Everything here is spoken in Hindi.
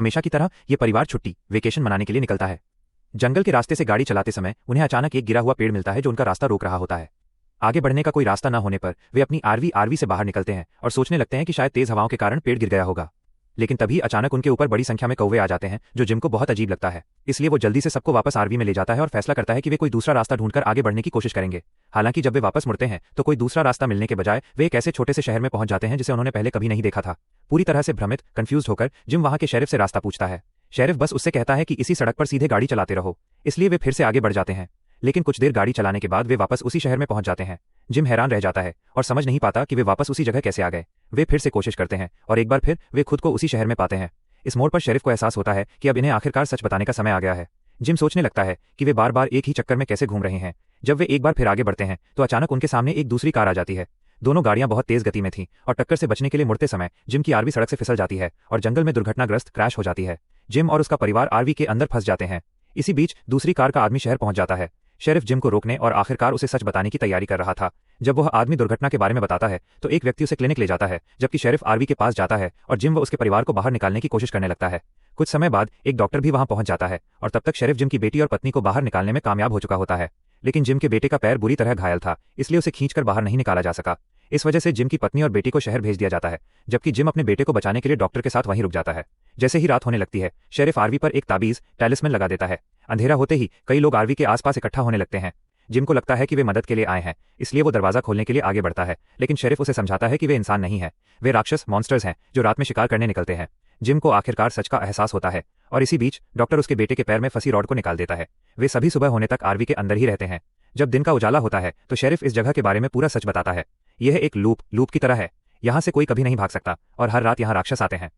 हमेशा की तरह ये परिवार छुट्टी वेकेशन मनाने के लिए निकलता है। जंगल के रास्ते से गाड़ी चलाते समय उन्हें अचानक एक गिरा हुआ पेड़ मिलता है जो उनका रास्ता रोक रहा होता है। आगे बढ़ने का कोई रास्ता न होने पर वे अपनी आरवी से बाहर निकलते हैं और सोचने लगते हैं कि शायद तेज हवाओं के कारण पेड़ गिर गया होगा। लेकिन तभी अचानक उनके ऊपर बड़ी संख्या में कौवे आ जाते हैं जो जिम को बहुत अजीब लगता है। इसलिए वो जल्दी से सबको वापस आरवी में ले जाता है और फैसला करता है कि वे कोई दूसरा रास्ता ढूंढकर आगे बढ़ने की कोशिश करेंगे। हालांकि जब वे वापस मुड़ते हैं तो कोई दूसरा रास्ता मिलने के बजाय वे एक ऐसे छोटे से शहर में पहुंच जाते हैं जिसे उन्होंने पहले कभी नहीं देखा था। पूरी तरह से भ्रमित कंफ्यूज होकर जिम वहां के शेरिफ से रास्ता पूछता है। शेरिफ बस उससे कहता है कि इसी सड़क पर सीधे गाड़ी चलाते रहो। इसलिए वे फिर से आगे बढ़ जाते हैं। लेकिन कुछ देर गाड़ी चलाने के बाद वे वापस उसी शहर में पहुंच जाते हैं। जिम हैरान रह जाता है और समझ नहीं पाता कि वे वापस उसी जगह कैसे आ गए। वे फिर से कोशिश करते हैं और एक बार फिर वे खुद को उसी शहर में पाते हैं। इस मोड़ पर शेरिफ को एहसास होता है कि अब इन्हें आखिरकार सच बताने का समय आ गया है। जिम सोचने लगता है कि वे बार बार एक ही चक्कर में कैसे घूम रहे हैं। जब वे एक बार फिर आगे बढ़ते हैं तो अचानक उनके सामने एक दूसरी कार आ जाती है। दोनों गाड़ियां बहुत तेज गति में थीं और टक्कर से बचने के लिए मुड़ते समय जिम की आरवी सड़क से फिसल जाती है और जंगल में दुर्घटनाग्रस्त क्रैश हो जाती है। जिम और उसका परिवार आरवी के अंदर फंस जाते हैं। इसी बीच दूसरी कार का आदमी शहर पहुंच जाता है। शेरिफ जिम को रोकने और आखिरकार उसे सच बताने की तैयारी कर रहा था। जब वह आदमी दुर्घटना के बारे में बताता है तो एक व्यक्ति उसे क्लिनिक ले जाता है, जबकि शेरिफ आरवी के पास जाता है और जिम व उसके परिवार को बाहर निकालने की कोशिश करने लगता है। कुछ समय बाद एक डॉक्टर भी वहां पहुंच जाता है और तब तक शेरिफ जिम की बेटी और पत्नी को बाहर निकालने में कामयाब हो चुका होता है। लेकिन जिम के बेटे का पैर बुरी तरह घायल था, इसलिए उसे खींचकर बाहर नहीं निकाला जा सका। इस वजह से जिम की पत्नी और बेटी को शहर भेज दिया जाता है, जबकि जिम अपने बेटे को बचाने के लिए डॉक्टर के साथ वहीं रुक जाता है। जैसे ही रात होने लगती है, शेरिफ आरवी पर एक ताबीज टैलिस्मैन लगा देता है। अंधेरा होते ही कई लोग आरवी के आसपास इकट्ठा होने लगते हैं। जिम को लगता है कि वे मदद के लिए आए हैं, इसलिए वो दरवाजा खोलने के लिए आगे बढ़ता है, लेकिन शेरिफ उसे समझाता है कि वे इंसान नहीं है, वे राक्षस मॉन्स्टर्स हैं जो रात में शिकार करने निकलते हैं। जिम को आखिरकार सच का एहसास होता है और इसी बीच डॉक्टर उसके बेटे के पैर में फंसी रॉड को निकाल देता है। वे सभी सुबह होने तक आरवी के अंदर ही रहते हैं। जब दिन का उजाला होता है तो शेरिफ इस जगह के बारे में पूरा सच बताता है। यह एक लूप की तरह है। यहाँ से कोई कभी नहीं भाग सकता और हर रात यहाँ राक्षस आते हैं।